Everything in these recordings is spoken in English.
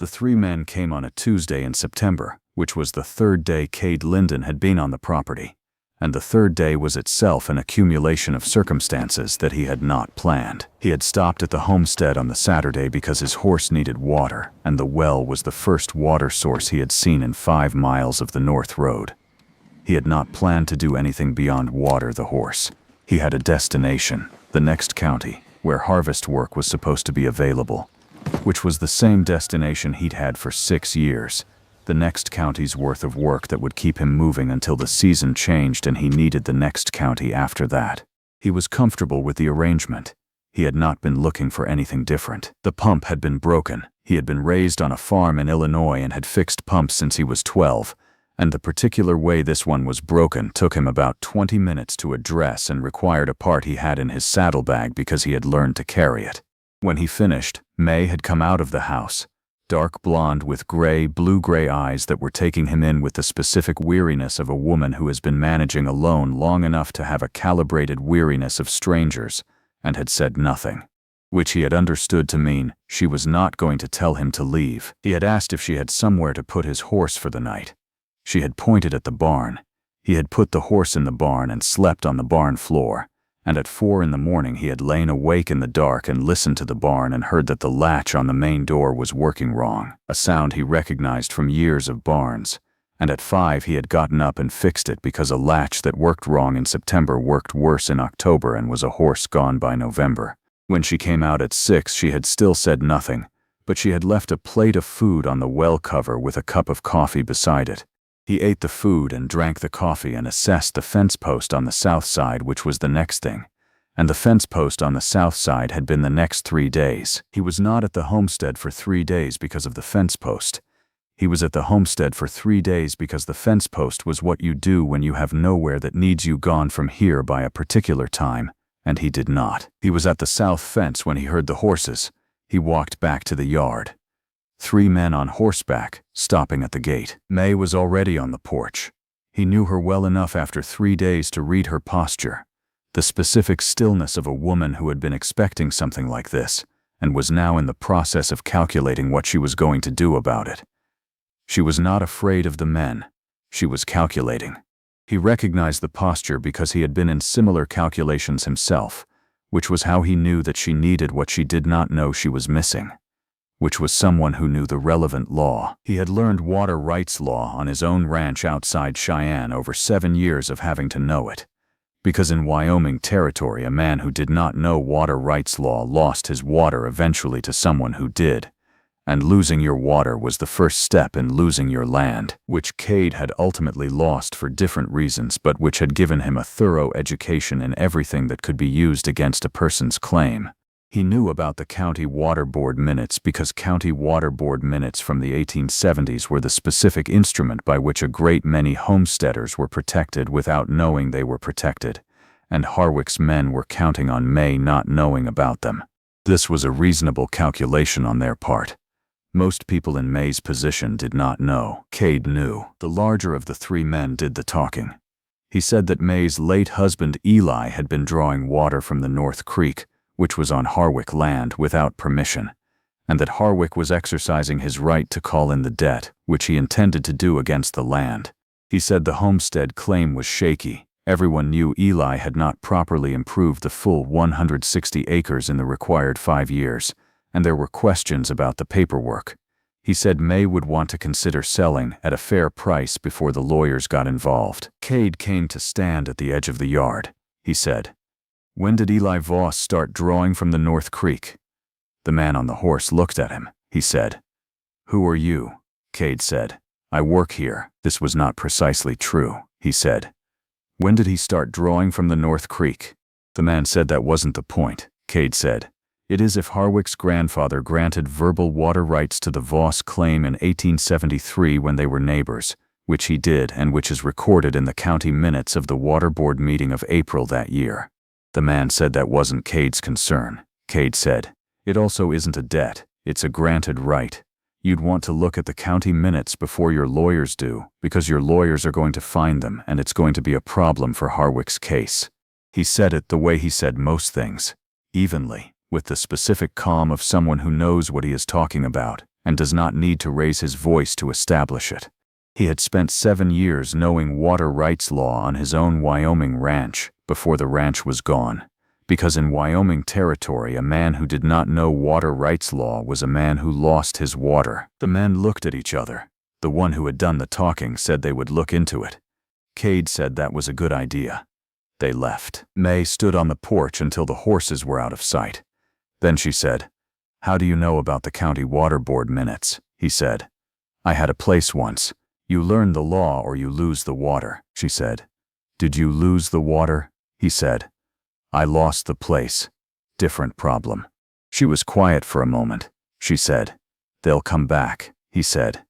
The three men came on a Tuesday in September, which was the third day Cade Linden had been on the property, and the third day was itself an accumulation of circumstances that he had not planned. He had stopped at the homestead on the Saturday because his horse needed water, and the well was the first water source he had seen in 5 miles of the North Road. He had not planned to do anything beyond water the horse. He had a destination, the next county, where harvest work was supposed to be available, which was the same destination he'd had for 6 years. The next county's worth of work that would keep him moving until the season changed and he needed the next county after that. He was comfortable with the arrangement. He had not been looking for anything different. The pump had been broken. He had been raised on a farm in Illinois and had fixed pumps since he was 12, and the particular way this one was broken took him about 20 minutes to address and required a part he had in his saddlebag because he had learned to carry it. When he finished, May had come out of the house, dark blonde with blue-gray eyes that were taking him in with the specific weariness of a woman who has been managing alone long enough to have a calibrated weariness of strangers, and had said nothing, which he had understood to mean she was not going to tell him to leave. He had asked if she had somewhere to put his horse for the night. She had pointed at the barn. He had put the horse in the barn and slept on the barn floor, and at 4 in the morning he had lain awake in the dark and listened to the barn and heard that the latch on the main door was working wrong, a sound he recognized from years of barns, and at 5 he had gotten up and fixed it because a latch that worked wrong in September worked worse in October and was a horse gone by November. When she came out at 6 she had still said nothing, but she had left a plate of food on the well cover with a cup of coffee beside it. He ate the food and drank the coffee and assessed the fence post on the south side, which was the next thing. And the fence post on the south side had been the next 3 days. He was not at the homestead for 3 days because of the fence post. He was at the homestead for 3 days because the fence post was what you do when you have nowhere that needs you gone from here by a particular time, and he did not. He was at the south fence when he heard the horses. He walked back to the yard. 3 men on horseback, stopping at the gate. May was already on the porch. He knew her well enough after 3 days to read her posture, the specific stillness of a woman who had been expecting something like this, and was now in the process of calculating what she was going to do about it. She was not afraid of the men. She was calculating. He recognized the posture because he had been in similar calculations himself, which was how he knew that she needed what she did not know she was missing, which was someone who knew the relevant law. He had learned water rights law on his own ranch outside Cheyenne over 7 years of having to know it, because in Wyoming territory a man who did not know water rights law lost his water eventually to someone who did, and losing your water was the first step in losing your land, which Cade had ultimately lost for different reasons but which had given him a thorough education in everything that could be used against a person's claim. He knew about the County Water Board minutes because County Water Board minutes from the 1870s were the specific instrument by which a great many homesteaders were protected without knowing they were protected, and Harwick's men were counting on May not knowing about them. This was a reasonable calculation on their part. Most people in May's position did not know. Cade knew. The larger of the 3 men did the talking. He said that May's late husband Eli had been drawing water from the North Creek, which was on Harwick land, without permission, and that Harwick was exercising his right to call in the debt, which he intended to do against the land. He said the homestead claim was shaky. Everyone knew Eli had not properly improved the full 160 acres in the required 5 years, and there were questions about the paperwork. He said May would want to consider selling at a fair price before the lawyers got involved. Cade came to stand at the edge of the yard. He said, "When did Eli Voss start drawing from the North Creek?" The man on the horse looked at him. He said, "Who are you?" Cade said, "I work here." This was not precisely true. He said, "When did he start drawing from the North Creek?" The man said that wasn't the point. Cade said, "It is if Harwick's grandfather granted verbal water rights to the Voss claim in 1873 when they were neighbors, which he did and which is recorded in the county minutes of the Water Board meeting of April that year." The man said that wasn't Cade's concern. Cade said, "It also isn't a debt, it's a granted right. You'd want to look at the county minutes before your lawyers do, because your lawyers are going to find them and it's going to be a problem for Harwick's case." He said it the way he said most things, evenly, with the specific calm of someone who knows what he is talking about, and does not need to raise his voice to establish it. He had spent 7 years knowing water rights law on his own Wyoming ranch before the ranch was gone, because in Wyoming territory a man who did not know water rights law was a man who lost his water. The men looked at each other. The one who had done the talking said they would look into it. Cade said that was a good idea. They left. May stood on the porch until the horses were out of sight. Then she said, "How do you know about the county water board minutes?" He said, "I had a place once. You learn the law or you lose the water," she said. "Did you lose the water?" He said, "I lost the place. Different problem." She was quiet for a moment. She said, "They'll come back," he said.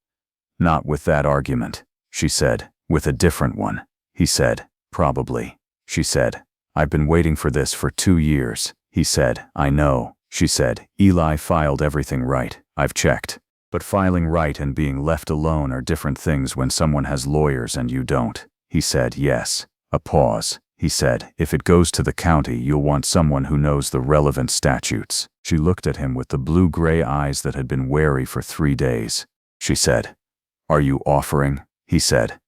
"Not with that argument," she said. "With a different one," he said. "Probably," she said. "I've been waiting for this for 2 years," he said. "I know," she said. "Eli filed everything right. I've checked. But filing right and being left alone are different things when someone has lawyers and you don't." He said, "Yes." A pause. He said, "If it goes to the county, you'll want someone who knows the relevant statutes." She looked at him with the blue-gray eyes that had been wary for 3 days. She said, "Are you offering?" He said,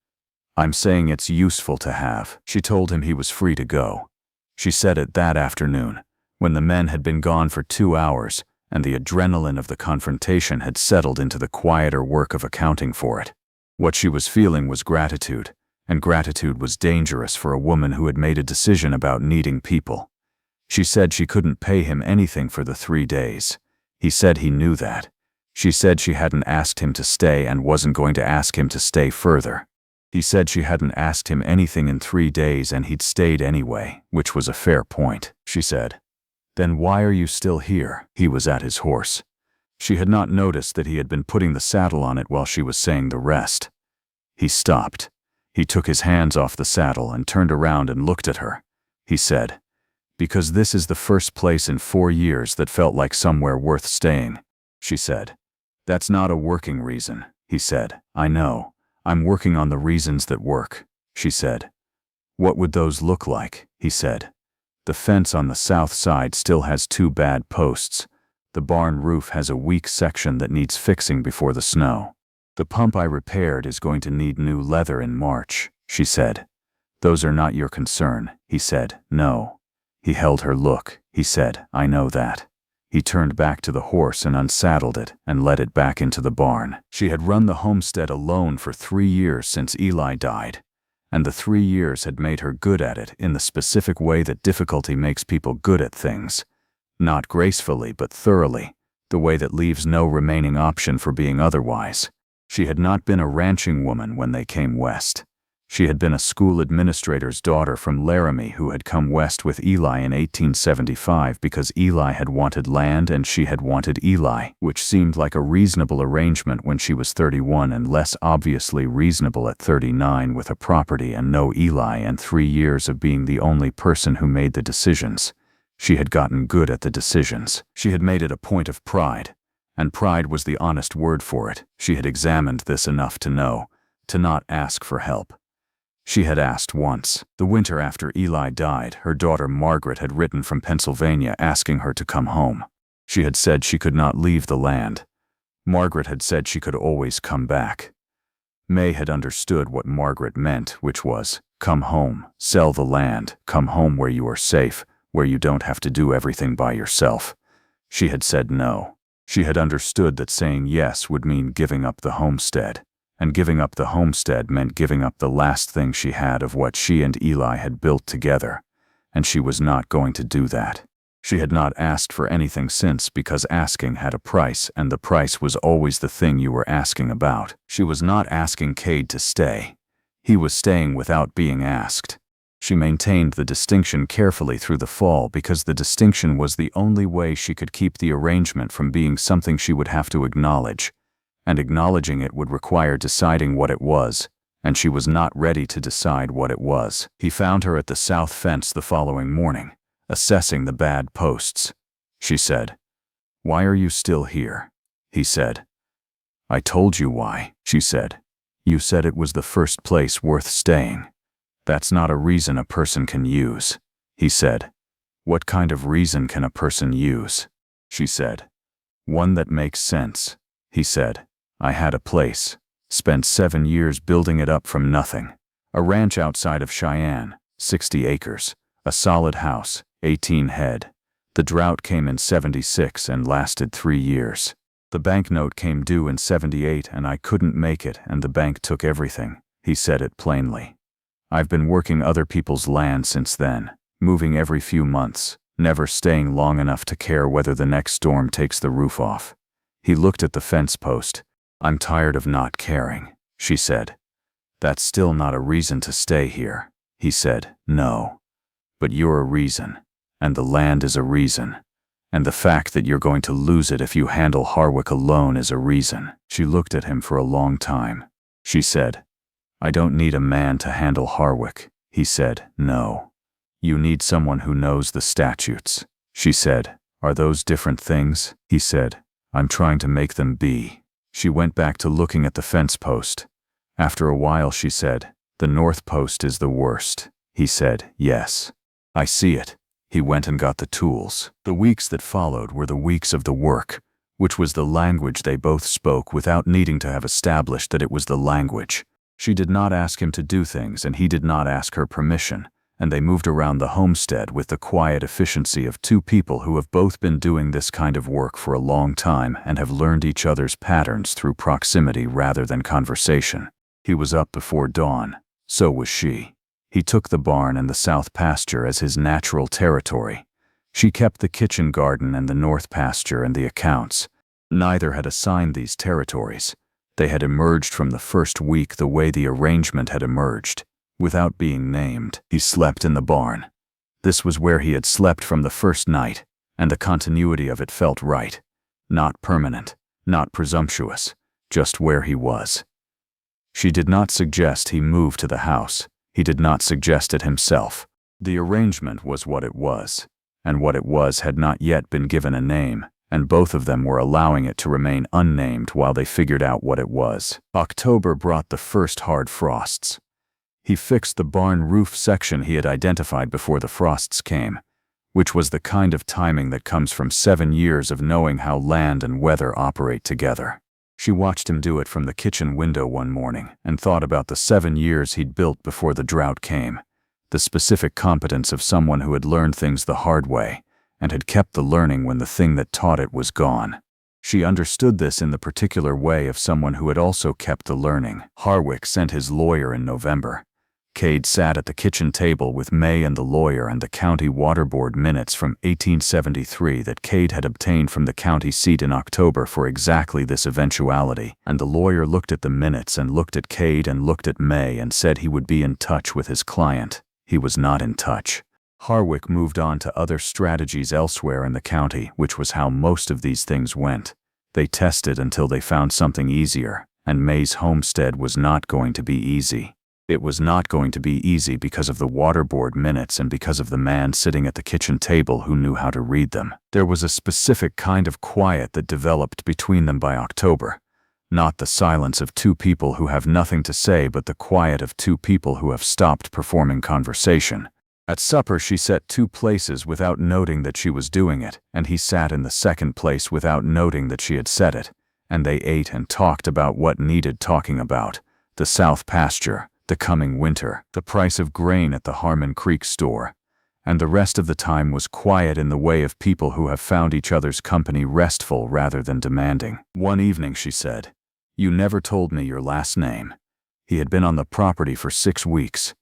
"I'm saying it's useful to have." She told him he was free to go. She said it that afternoon, when the men had been gone for 2 hours, and the adrenaline of the confrontation had settled into the quieter work of accounting for it. What she was feeling was gratitude, and gratitude was dangerous for a woman who had made a decision about needing people. She said she couldn't pay him anything for the 3 days. He said he knew that. She said she hadn't asked him to stay and wasn't going to ask him to stay further. He said she hadn't asked him anything in 3 days and he'd stayed anyway, which was a fair point. She said, "Then why are you still here?" He was at his horse. She had not noticed that he had been putting the saddle on it while she was saying the rest. He stopped. He took his hands off the saddle and turned around and looked at her. He said, "Because this is the first place in 4 years that felt like somewhere worth staying." She said, "That's not a working reason." He said, "I know. I'm working on the reasons that work." She said, "What would those look like?" He said, "The fence on the south side still has 2 bad posts. The barn roof has a weak section that needs fixing before the snow. The pump I repaired is going to need new leather in March." She said, "Those are not your concern." He said, "No." He held her look. He said, "I know that." He turned back to the horse and unsaddled it and led it back into the barn. She had run the homestead alone for 3 years since Eli died, and the 3 years had made her good at it in the specific way that difficulty makes people good at things. Not gracefully, but thoroughly, the way that leaves no remaining option for being otherwise. She had not been a ranching woman when they came west. She had been a school administrator's daughter from Laramie who had come west with Eli in 1875 because Eli had wanted land and she had wanted Eli, which seemed like a reasonable arrangement when she was 31 and less obviously reasonable at 39 with a property and no Eli and 3 years of being the only person who made the decisions. She had gotten good at the decisions. She had made it a point of pride, and pride was the honest word for it. She had examined this enough to know, to not ask for help. She had asked once. The winter after Eli died, her daughter Margaret had written from Pennsylvania asking her to come home. She had said she could not leave the land. Margaret had said she could always come back. May had understood what Margaret meant, which was, come home, sell the land, come home where you are safe, where you don't have to do everything by yourself. She had said no. She had understood that saying yes would mean giving up the homestead. And giving up the homestead meant giving up the last thing she had of what she and Eli had built together, and she was not going to do that. She had not asked for anything since because asking had a price, and the price was always the thing you were asking about. She was not asking Cade to stay. He was staying without being asked. She maintained the distinction carefully through the fall because the distinction was the only way she could keep the arrangement from being something she would have to acknowledge. And acknowledging it would require deciding what it was, and she was not ready to decide what it was. He found her at the south fence the following morning, assessing the bad posts. She said, "Why are you still here?" He said, "I told you why," she said. "You said it was the first place worth staying. That's not a reason a person can use." He said, "What kind of reason can a person use?" She said, "One that makes sense." he said. I had a place. Spent 7 years building it up from nothing. A ranch outside of Cheyenne, 60 acres. A solid house, 18 head. The drought came in 76 and lasted 3 years. The banknote came due in 78 and I couldn't make it and the bank took everything. He said it plainly. I've been working other people's land since then, moving every few months, never staying long enough to care whether the next storm takes the roof off. He looked at the fence post. I'm tired of not caring, she said. That's still not a reason to stay here. He said, no. But you're a reason, and the land is a reason. And the fact that you're going to lose it if you handle Harwick alone is a reason. She looked at him for a long time. She said, I don't need a man to handle Harwick. He said, no. You need someone who knows the statutes. She said, are those different things? He said, I'm trying to make them be. She went back to looking at the fence post. After a while she said, the north post is the worst. He said, yes. I see it. He went and got the tools. The weeks that followed were the weeks of the work, which was the language they both spoke without needing to have established that it was the language. She did not ask him to do things and he did not ask her permission, and they moved around the homestead with the quiet efficiency of two people who have both been doing this kind of work for a long time and have learned each other's patterns through proximity rather than conversation. He was up before dawn. So was she. He took the barn and the south pasture as his natural territory. She kept the kitchen garden and the north pasture and the accounts. Neither had assigned these territories. They had emerged from the first week the way the arrangement had emerged, without being named. He slept in the barn. This was where he had slept from the first night, and the continuity of it felt right. Not permanent, not presumptuous, just where he was. She did not suggest he move to the house. He did not suggest it himself. The arrangement was what it was, and what it was had not yet been given a name, and both of them were allowing it to remain unnamed while they figured out what it was. October brought the first hard frosts. He fixed the barn roof section he had identified before the frosts came, which was the kind of timing that comes from 7 years of knowing how land and weather operate together. She watched him do it from the kitchen window one morning and thought about the 7 years he'd built before the drought came, the specific competence of someone who had learned things the hard way and had kept the learning when the thing that taught it was gone. She understood this in the particular way of someone who had also kept the learning. Harwick sent his lawyer in November. Cade sat at the kitchen table with May and the lawyer and the county water board minutes from 1873 that Cade had obtained from the county seat in October for exactly this eventuality, and the lawyer looked at the minutes and looked at Cade and looked at May and said he would be in touch with his client. He was not in touch. Harwick moved on to other strategies elsewhere in the county, which was how most of these things went. They tested until they found something easier, and May's homestead was not going to be easy. It was not going to be easy because of the water board minutes and because of the man sitting at the kitchen table who knew how to read them. There was a specific kind of quiet that developed between them by October. Not the silence of two people who have nothing to say, but the quiet of two people who have stopped performing conversation. At supper she set 2 places without noting that she was doing it, and he sat in the second place without noting that she had set it, and they ate and talked about what needed talking about: the south pasture, the coming winter, the price of grain at the Harmon Creek store, and the rest of the time was quiet in the way of people who have found each other's company restful rather than demanding. One evening she said, "You never told me your last name." He had been on the property for 6 weeks.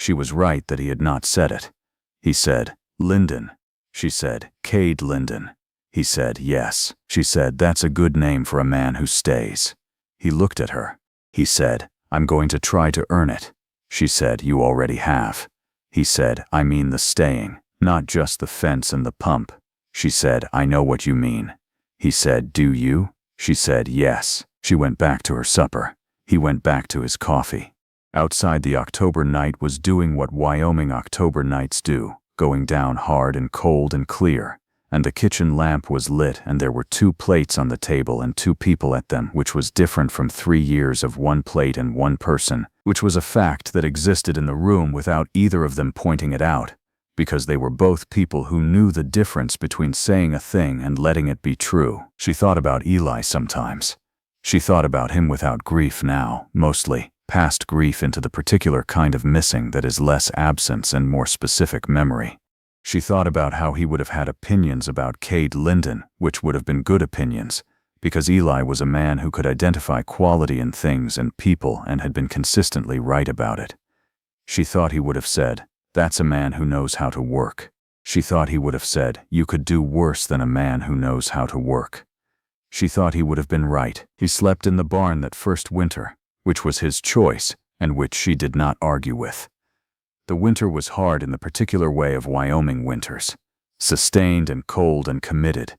She was right that he had not said it. He said, "Linden." She said, "Cade Linden." He said, "Yes." She said, "That's a good name for a man who stays." He looked at her. He said, "I'm going to try to earn it." She said, "You already have." He said, "I mean the staying, not just the fence and the pump." She said, "I know what you mean." He said, "Do you?" She said, "Yes." She went back to her supper. He went back to his coffee. Outside, the October night was doing what Wyoming October nights do, going down hard and cold and clear, and the kitchen lamp was lit and there were 2 plates on the table and 2 people at them, which was different from 3 years of 1 plate and 1 person, which was a fact that existed in the room without either of them pointing it out, because they were both people who knew the difference between saying a thing and letting it be true. She thought about Eli sometimes. She thought about him without grief now, mostly, past grief into the particular kind of missing that is less absence and more specific memory. She thought about how he would have had opinions about Cade Linden, which would have been good opinions, because Eli was a man who could identify quality in things and people and had been consistently right about it. She thought he would have said, "That's a man who knows how to work." She thought he would have said, "You could do worse than a man who knows how to work." She thought he would have been right. He slept in the barn that first winter, which was his choice and which she did not argue with. The winter was hard in the particular way of Wyoming winters, sustained and cold and committed,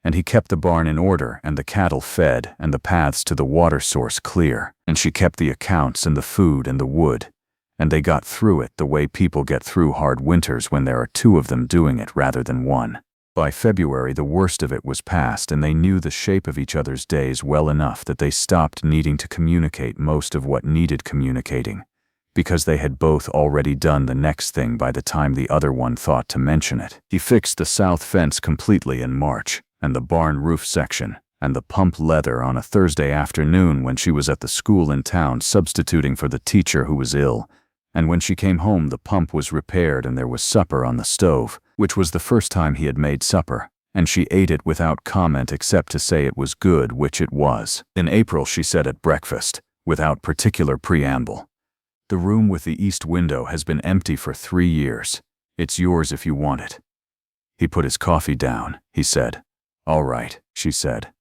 and he kept the barn in order and the cattle fed and the paths to the water source clear, and she kept the accounts and the food and the wood, and they got through it the way people get through hard winters when there are two of them doing it rather than one. By February, the worst of it was past, and they knew the shape of each other's days well enough that they stopped needing to communicate most of what needed communicating, because they had both already done the next thing by the time the other one thought to mention it. He fixed the south fence completely in March, and the barn roof section, and the pump leather on a Thursday afternoon when she was at the school in town substituting for the teacher who was ill, and when she came home the pump was repaired and there was supper on the stove, which was the first time he had made supper, and she ate it without comment except to say it was good, which it was. In April she said at breakfast, without particular preamble, "The room with the east window has been empty for 3 years. It's yours if you want it." He put his coffee down. He said, "All right," she said.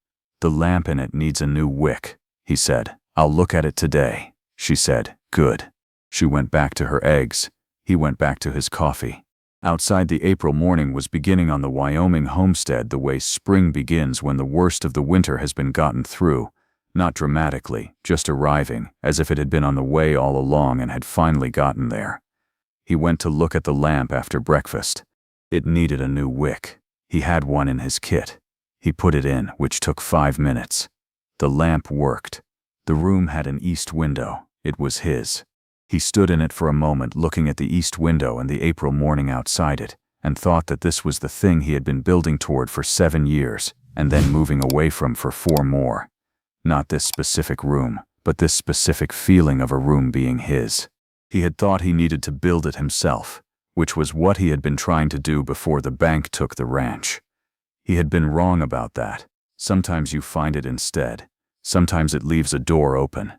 "The lamp in it needs a new wick," he said. "I'll look at it today." She said, "Good." She went back to her eggs. He went back to his coffee. Outside, the April morning was beginning on the Wyoming homestead the way spring begins when the worst of the winter has been gotten through, not dramatically, just arriving, as if it had been on the way all along and had finally gotten there. He went to look at the lamp after breakfast. It needed a new wick. He had one in his kit. He put it in, which took 5 minutes. The lamp worked. The room had an east window. It was his. He stood in it for a moment looking at the east window and the April morning outside it, and thought that this was the thing he had been building toward for 7 years, and then moving away from for 4 more. Not this specific room, but this specific feeling of a room being his. He had thought he needed to build it himself, which was what he had been trying to do before the bank took the ranch. He had been wrong about that. Sometimes you find it instead. Sometimes it leaves a door open.